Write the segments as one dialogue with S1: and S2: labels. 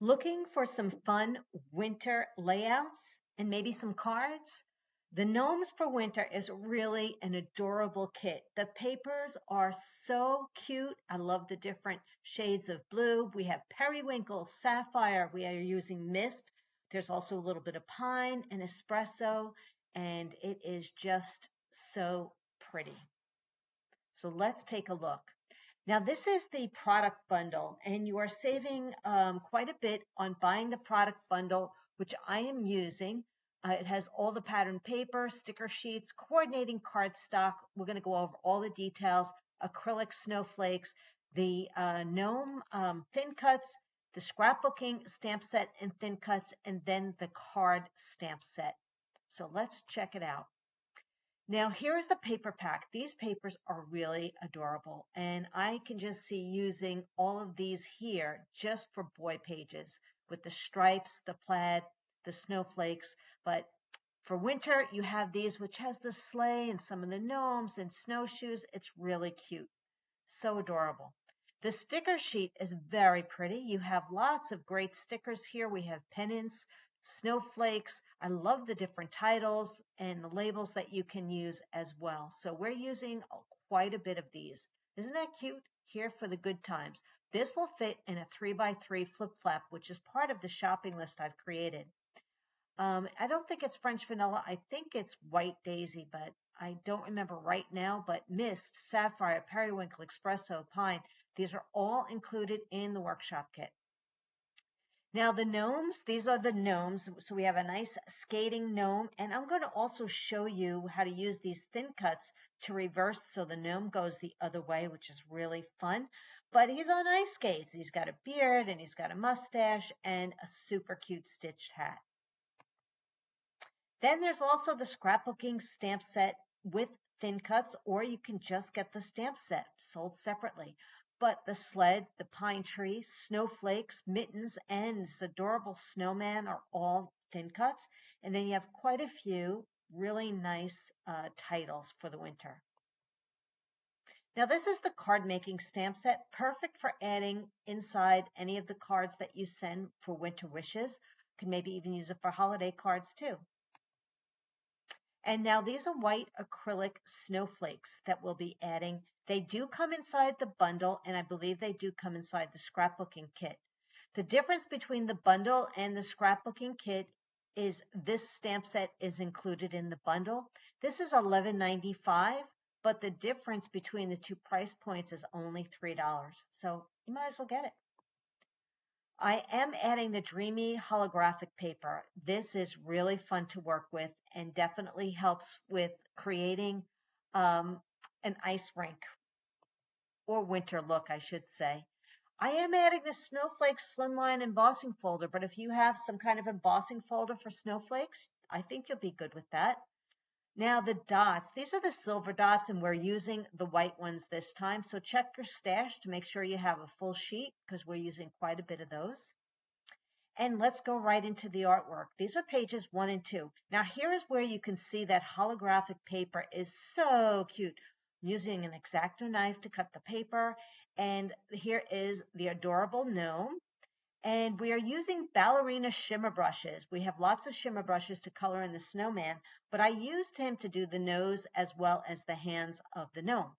S1: Looking for some fun winter layouts and maybe some cards? The Gnomes for Winter is really an adorable kit. The papers are so cute. I love the different shades of blue. We have periwinkle, sapphire. We are using mist. There's also a little bit of pine and espresso, and it is just so pretty. So let's take a look. Now, this is the product bundle, and you are saving quite a bit on buying the product bundle, which I am using. It has all the pattern paper, sticker sheets, coordinating cardstock. We're going to go over all the details, acrylic snowflakes, the gnome thin cuts, the scrapbooking stamp set and thin cuts, and then the card stamp set. So let's check it out. Now, here's the paper pack. These papers are really adorable, and I can just see using all of these here just for boy pages with the stripes, the plaid, the snowflakes. But for winter, you have these, which has the sleigh and some of the gnomes and snowshoes. It's really cute. So adorable. The sticker sheet is very pretty. You have lots of great stickers here. We have pennants, snowflakes. I love the different titles and the labels that you can use as well. So we're using quite a bit of these. Isn't that cute? Here for the good times. This will fit in a 3x3 flip flap, which is part of the shopping list I've created. I don't think it's French vanilla. I think it's white daisy, but I don't remember right now. But mist, sapphire, periwinkle, espresso, pine, these are all included in the workshop kit. Now the gnomes, these are the gnomes. So we have a nice skating gnome, and I'm going to also show you how to use these thin cuts to reverse so the gnome goes the other way, which is really fun. But he's on ice skates. He's got a beard and he's got a mustache and a super cute stitched hat. Then there's also the scrapbooking stamp set with thin cuts, or you can just get the stamp set sold separately. But the sled, the pine tree, snowflakes, mittens, and this adorable snowman are all thin cuts. And then you have quite a few really nice titles for the winter. Now this is the card making stamp set, perfect for adding inside any of the cards that you send for winter wishes. You can maybe even use it for holiday cards too. And now these are white acrylic snowflakes that we'll be adding. They do come inside the bundle, and I believe they do come inside the scrapbooking kit. The difference between the bundle and the scrapbooking kit is this stamp set is included in the bundle. This is $11.95, but the difference between the two price points is only $3. So you might as well get it. I am adding the dreamy holographic paper. This is really fun to work with and definitely helps with creating an ice rink or winter look, I should say. I am adding the snowflake slimline embossing folder, but if you have some kind of embossing folder for snowflakes, I think you'll be good with that. Now the dots, these are the silver dots, and we're using the white ones this time. So check your stash to make sure you have a full sheet because we're using quite a bit of those. And let's go right into the artwork. These are pages 1 and 2. Now here is where you can see that holographic paper is so cute. I'm using an X-Acto knife to cut the paper. And here is the adorable gnome. And we are using ballerina shimmer brushes. We have lots of shimmer brushes to color in the snowman, but I used him to do the nose as well as the hands of the gnome.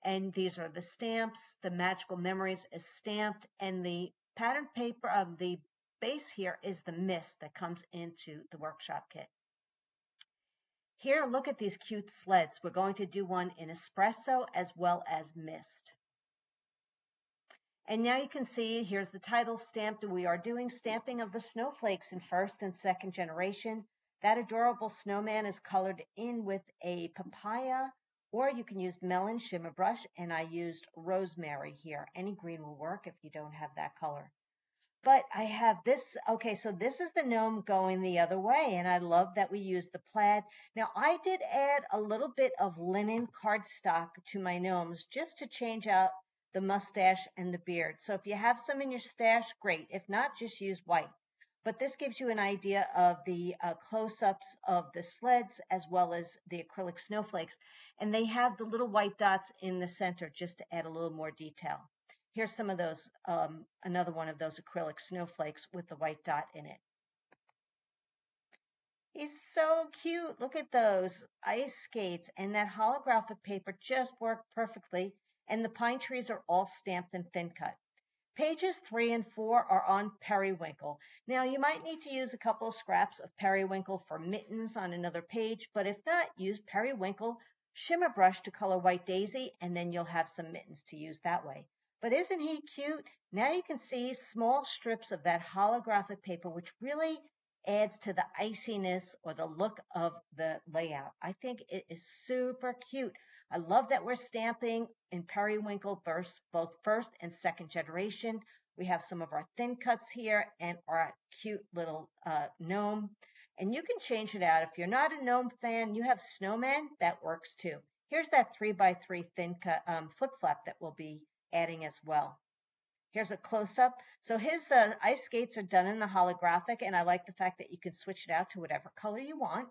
S1: And these are the stamps. The magical memories is stamped, and the pattern paper of the base here is the mist that comes into the workshop kit. Here, look at these cute sleds. We're going to do one in espresso as well as mist. And now you can see here's the title stamped. We are doing stamping of the snowflakes in first and second generation. That adorable snowman is colored in with a papaya, or you can use melon shimmer brush, and I used rosemary here. Any green will work if you don't have that color. But I have this, okay, so this is the gnome going the other way, and I love that we use the plaid. Now, I did add a little bit of linen cardstock to my gnomes just to change out the mustache and the beard. So if you have some in your stash, great. If not, just use white. But this gives you an idea of the close-ups of the sleds as well as the acrylic snowflakes. And they have the little white dots in the center just to add a little more detail. Here's some of those, another one of those acrylic snowflakes with the white dot in it. He's so cute. Look at those ice skates, and that holographic paper just worked perfectly. And the pine trees are all stamped and thin cut. Pages 3 and 4 are on periwinkle. Now, you might need to use a couple of scraps of periwinkle for mittens on another page, but if not, use periwinkle shimmer brush to color white daisy, and then you'll have some mittens to use that way. But isn't he cute? Now you can see small strips of that holographic paper, which really adds to the iciness or the look of the layout. I think it is super cute. I love that we're stamping in periwinkle both first and second generation. We have some of our thin cuts here and our cute little gnome. And you can change it out. If you're not a gnome fan, you have snowmen, that works too. Here's that 3x3 thin cut flip flap that we'll be adding as well. Here's a close-up. So his ice skates are done in the holographic, and I like the fact that you can switch it out to whatever color you want.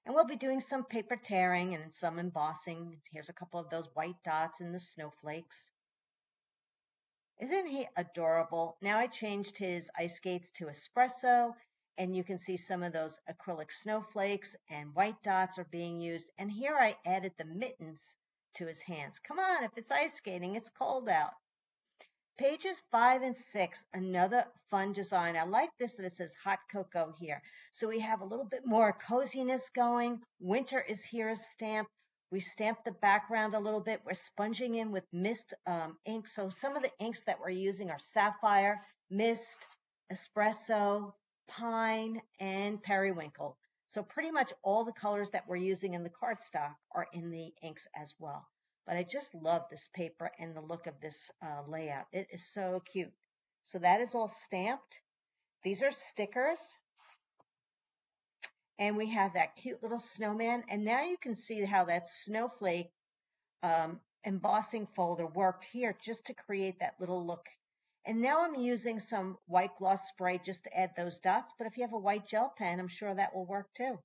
S1: And we'll be doing some paper tearing and some embossing. Here's a couple of those white dots in the snowflakes. Isn't he adorable? Now I changed his ice skates to espresso, and you can see some of those acrylic snowflakes and white dots are being used. And here I added the mittens to his hands. Come on, if it's ice skating, it's cold out. Pages 5 and 6, another fun design. I like this that it says hot cocoa here. So we have a little bit more coziness going. Winter is here as stamped. We stamped the background a little bit. We're sponging in with mist ink. So some of the inks that we're using are sapphire, mist, espresso, pine, and periwinkle. So pretty much all the colors that we're using in the cardstock are in the inks as well. But I just love this paper and the look of this layout. It is so cute. So that is all stamped. These are stickers. And we have that cute little snowman. And now you can see how that snowflake embossing folder worked here just to create that little look. And now I'm using some white gloss spray just to add those dots. But if you have a white gel pen, I'm sure that will work too.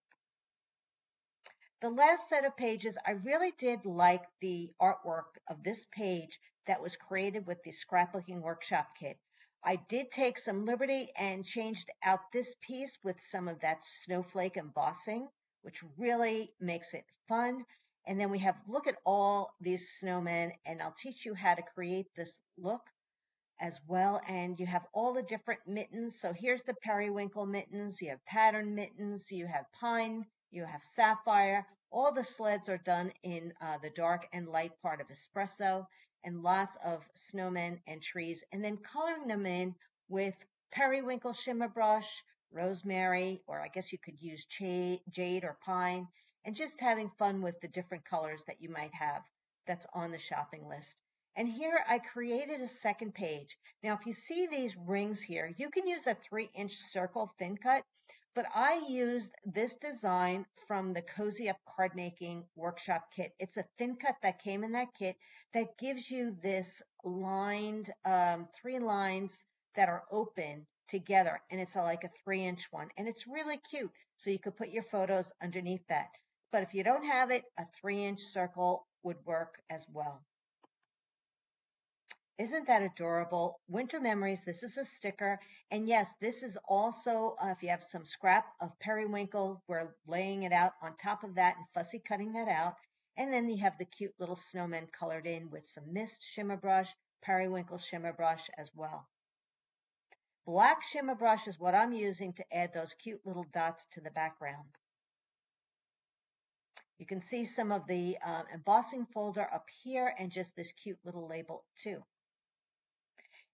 S1: The last set of pages, I really did like the artwork of this page that was created with the scrapbooking workshop kit. I did take some liberty and changed out this piece with some of that snowflake embossing, which really makes it fun. And then we have, look at all these snowmen, and I'll teach you how to create this look as well. And you have all the different mittens. So here's the periwinkle mittens, you have pattern mittens, you have pine, you have sapphire. All the sleds are done in the dark and light part of espresso, and lots of snowmen and trees, and then coloring them in with periwinkle shimmer brush, rosemary, or I guess you could use jade or pine, and just having fun with the different colors that you might have that's on the shopping list. And here I created a second page. Now, if you see these rings here, you can use a 3-inch circle thin cut, but I used this design from the Cozy Up Card Making Workshop Kit. It's a thin cut that came in that kit that gives you this lined, 3 lines that are open together, and it's like a 3-inch one, and it's really cute. So you could put your photos underneath that. But if you don't have it, a 3-inch circle would work as well. Isn't that adorable? Winter Memories, this is a sticker. And yes, this is also, if you have some scrap of periwinkle, we're laying it out on top of that and fussy cutting that out. And then you have the cute little snowmen colored in with some mist shimmer brush, periwinkle shimmer brush as well. Black shimmer brush is what I'm using to add those cute little dots to the background. You can see some of the embossing folder up here and just this cute little label too.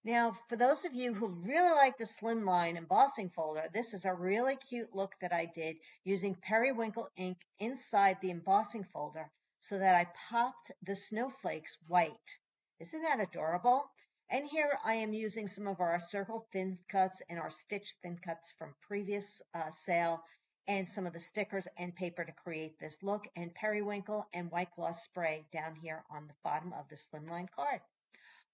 S1: Now, for those of you who really like the slimline embossing folder, this is a really cute look that I did using periwinkle ink inside the embossing folder so that I popped the snowflakes white. Isn't that adorable? And here I am using some of our circle thin cuts and our stitch thin cuts from previous sale and some of the stickers and paper to create this look, and periwinkle and white gloss spray down here on the bottom of the slimline card.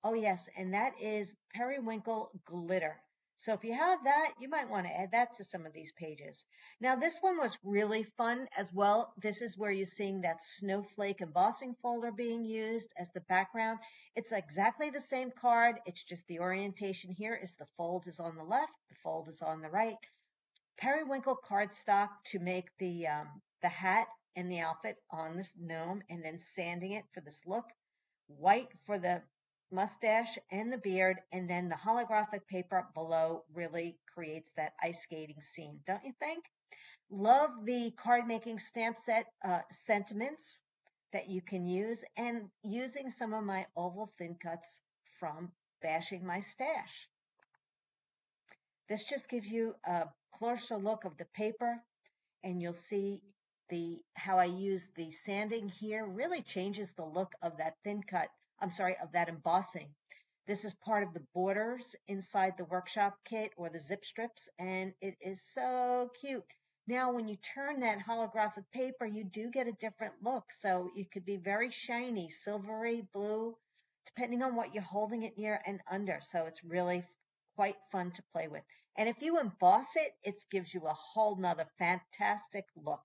S1: Oh yes, and that is periwinkle glitter. So if you have that, you might want to add that to some of these pages. Now this one was really fun as well. This is where you're seeing that snowflake embossing folder being used as the background. It's exactly the same card. It's just the orientation here is the fold is on the left, the fold is on the right. Periwinkle cardstock to make the hat and the outfit on this gnome, and then sanding it for this look. White for the mustache and the beard, and then the holographic paper below really creates that ice skating scene, don't you think? Love the card making stamp set sentiments that you can use, and using some of my oval thin cuts from Bashing My Stash. This just gives you a closer look of the paper, and you'll see how I use the sanding here really changes the look of that thin cut, of that embossing. This is part of the borders inside the workshop kit or the zip strips, and it is so cute. Now, when you turn that holographic paper, you do get a different look. So it could be very shiny, silvery blue, depending on what you're holding it near and under. So it's really quite fun to play with. And if you emboss it, it gives you a whole nother fantastic look.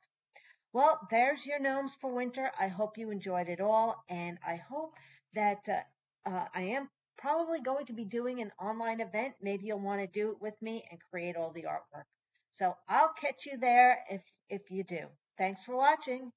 S1: Well, there's your gnomes for winter. I hope you enjoyed it all, and I hope that I am probably going to be doing an online event. Maybe you'll want to do it with me and create all the artwork. So I'll catch you there if you do. Thanks for watching.